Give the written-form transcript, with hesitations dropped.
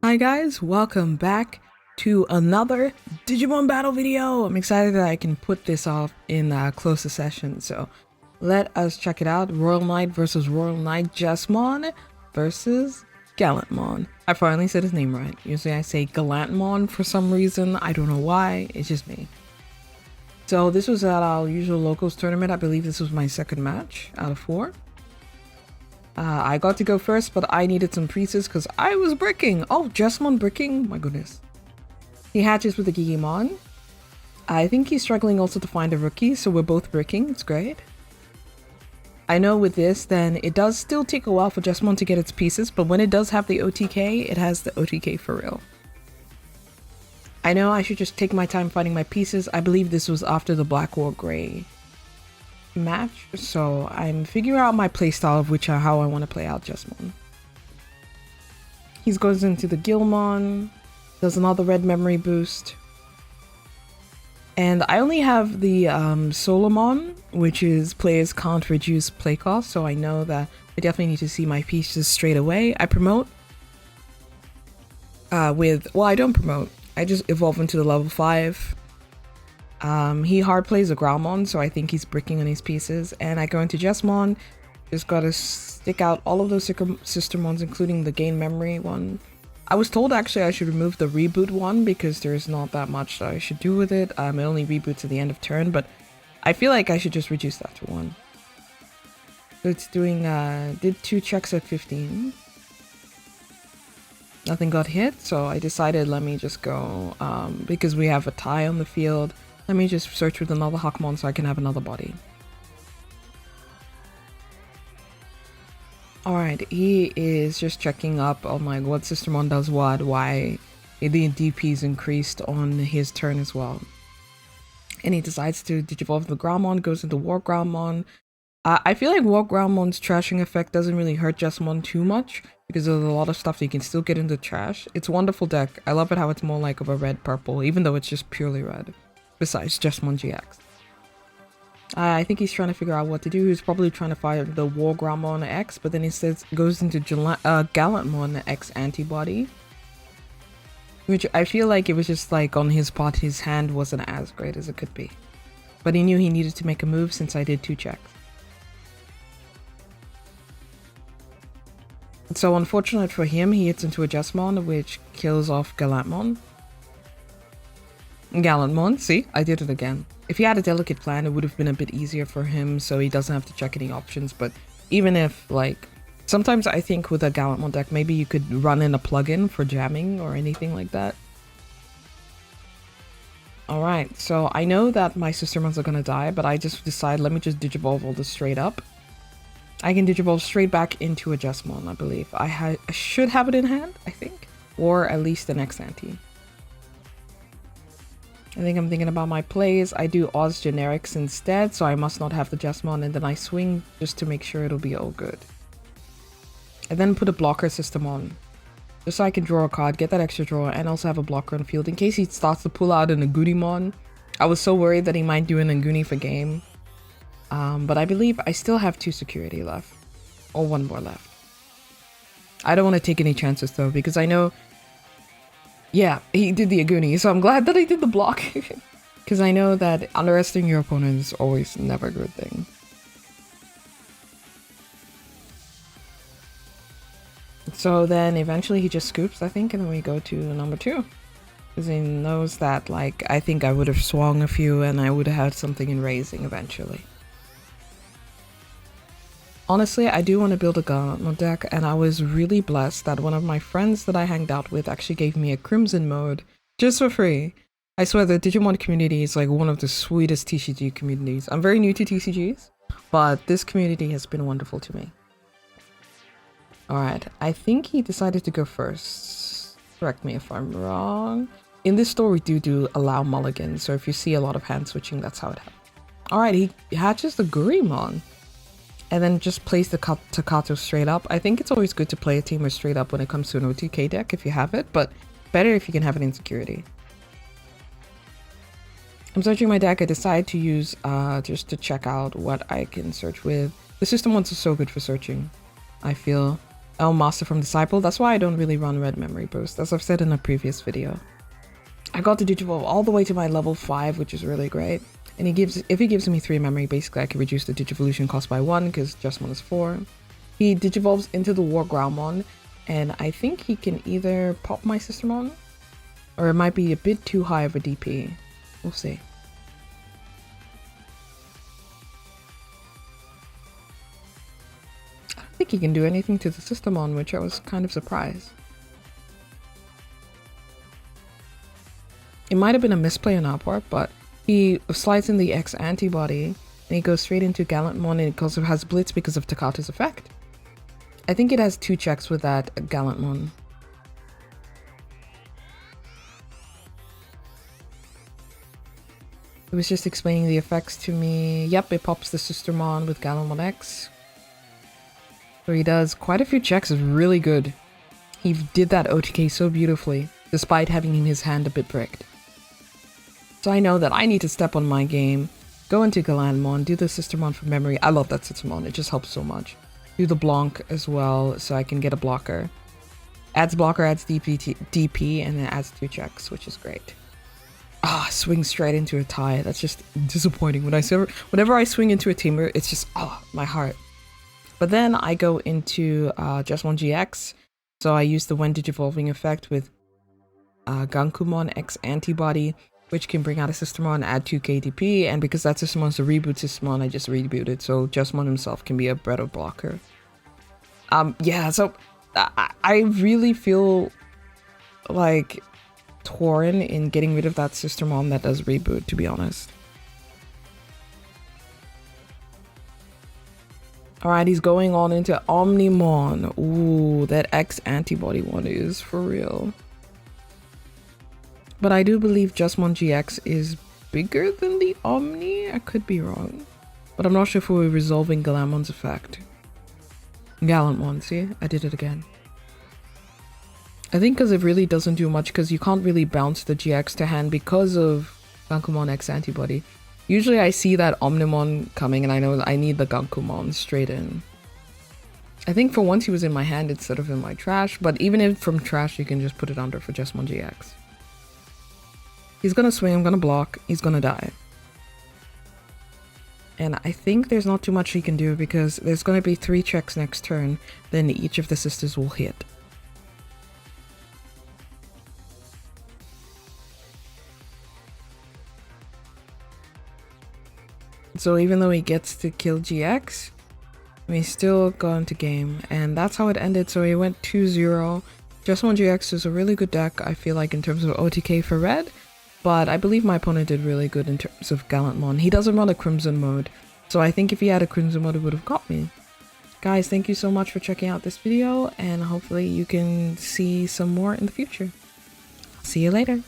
Hi guys, welcome back to another Digimon battle video. I'm excited that I can put this off in a closer session, so let us check it out. Royal Knight versus Royal Knight Jesmon versus Gallantmon. I finally said his name right. Usually I say Gallantmon for some reason. I don't know why, it's just me. So this was at our usual locals tournament. I believe this was my second match out of 4. I got to go first, but I needed some pieces because I was bricking. Oh, Jesmon bricking? My goodness. He hatches with the Gigimon. I think he's struggling also to find a rookie, so we're both bricking. It's great. I know with this, then it does still take a while for Jesmon to get its pieces, but when it does have the OTK, it has the OTK for real. I know I should just take my time finding my pieces. I believe this was after the Black War Grey match, so I'm figuring out my playstyle of how I want to play out Jesmon. He goes into the Gilmon, does another red memory boost, and I only have the Solomon, which is players can't reduce play cost, so I know that I definitely need to see my pieces straight away. I promote I don't promote, I just evolve into the level 5. He hard plays a Growlmon, so I think he's bricking on his pieces. And I go into Jesmon, just gotta stick out all of those Sistermons, including the gain memory one. I was told actually I should remove the reboot one because there's not that much that I should do with it. It only reboots at the end of turn, but I feel like I should just reduce that to 1. So it's doing, did 2 checks at 15. Nothing got hit, so I decided let me just go, because we have a tie on the field. Let me just search with another Hakmon so I can have another body. Alright, he is just checking up on like what Sistermon does what, why the DP's increased on his turn as well. And he decides to Digivolve the Growlmon, goes into War Growlmon. I feel like War Growlmon's trashing effect doesn't really hurt Jesmon too much because there's a lot of stuff that you can still get into trash. It's a wonderful deck. I love it how it's more like of a red-purple, even though it's just purely red. Besides Jesmon GX. I think he's trying to figure out what to do. He's probably trying to find the War Growlmon X, but then he says goes into Gallantmon X antibody. Which I feel like it was just like on his part, his hand wasn't as great as it could be. But he knew he needed to make a move since I did 2 checks. So unfortunate for him, he hits into a Jesmon, which kills off Gallantmon. Gallantmon, see, I did it again. If he had a delicate plan, it would have been a bit easier for him, so he doesn't have to check any options. But even if, like, sometimes I think with a Gallantmon deck, maybe you could run in a plugin for jamming or anything like that. Alright, so I know that my Sistermons are gonna die, but I just decide, let me just Digivolve all this straight up. I can Digivolve straight back into a Jesmon, I believe. I should have it in hand, I think. Or at least an X-Anti. I think I'm thinking about my plays. I do Oz generics instead, so I must not have the Jesmon, and then I swing just to make sure it'll be all good. And then put a blocker system on, just so I can draw a card, get that extra draw, and also have a blocker on field in case he starts to pull out an Agumon. I was so worried that he might do an Aguni for game. But I believe I still have 2 security left, or 1 more left. I don't want to take any chances though, because I know, yeah, he did the Aguni, so I'm glad that I did the block. Because I know that underestimating your opponent is always never a good thing. So then eventually he just scoops, I think, and then we go to number 2. Because he knows that, like, I think I would have swung a few and I would have had something in raising eventually. Honestly, I do want to build a Gauntlet deck, and I was really blessed that one of my friends that I hanged out with actually gave me a Crimson mode just for free. I swear the Digimon community is like one of the sweetest TCG communities. I'm very new to TCGs, but this community has been wonderful to me. Alright, I think he decided to go first. Correct me if I'm wrong. In this store, we do allow mulligans, so if you see a lot of hand switching, that's how it happens. Alright, he hatches the Gurimon. And then just plays the Takato straight up. I think it's always good to play a teamer straight up when it comes to an OTK deck if you have it, but better if you can have it in security. I'm searching my deck. I decide to use just to check out what I can search with. The Sistermons are so good for searching, I feel. Oh, Master from Disciple. That's why I don't really run Red Memory Boost, as I've said in a previous video. I got to Digivolve all the way to my level 5, which is really great. And if he gives me 3 memory, basically I can reduce the Digivolution cost by 1 because Justmon is 4. He Digivolves into the War Groundmon, and I think he can either pop my Sistermon, or it might be a bit too high of a DP. We'll see. I don't think he can do anything to the Sistermon, which I was kind of surprised. It might have been a misplay on our part, but he slides in the X antibody and he goes straight into Gallantmon, and it also has Blitz because of Takato's effect. I think it has 2 checks with that Gallantmon. It was just explaining the effects to me. Yep, it pops the Sistermon with Gallantmon X. So he does quite a few checks. It's really good. He did that OTK so beautifully, despite having his hand a bit bricked. So I know that I need to step on my game, go into Gallantmon, do the Sistermon for memory. I love that Sistermon, it just helps so much. Do the Blanc as well, so I can get a blocker. Adds blocker, adds DP, and then adds 2 checks, which is great. Ah, swing straight into a tie. That's just disappointing. Whenever I swing into a teamer, it's just, my heart. But then I go into Justmon GX, so I use the when Digivolving effect with Gankumon X antibody, which can bring out a Sistermon, add 2 KDP, and because that Sistermon's a reboot Sistermon, I just rebooted, so Justmon himself can be a Bredo blocker. Yeah, so I really feel like torn in getting rid of that Sistermon that does reboot, to be honest. Alright, he's going on into Omnimon. Ooh, that X antibody one is for real. But I do believe Justmon GX is bigger than the Omni. I could be wrong. But I'm not sure if we're resolving Gallantmon's effect. Gallantmon, see? I did it again. I think because it really doesn't do much, because you can't really bounce the GX to hand because of Gankumon X antibody. Usually I see that Omnimon coming and I know I need the Gankumon straight in. I think for once he was in my hand instead of in my trash, but even if from trash you can just put it under for Justmon GX. He's gonna swing, I'm gonna block, he's gonna die. And I think there's not too much he can do because there's gonna be 3 checks next turn, then each of the sisters will hit. So even though he gets to kill GX, we still got into game, and that's how it ended. So he went 2-0. Justmon GX is a really good deck, I feel like, in terms of OTK for red. But I believe my opponent did really good in terms of Gallantmon. He doesn't run a Crimson mode, so I think if he had a Crimson mode, it would have got me. Guys, thank you so much for checking out this video, and hopefully you can see some more in the future. See you later.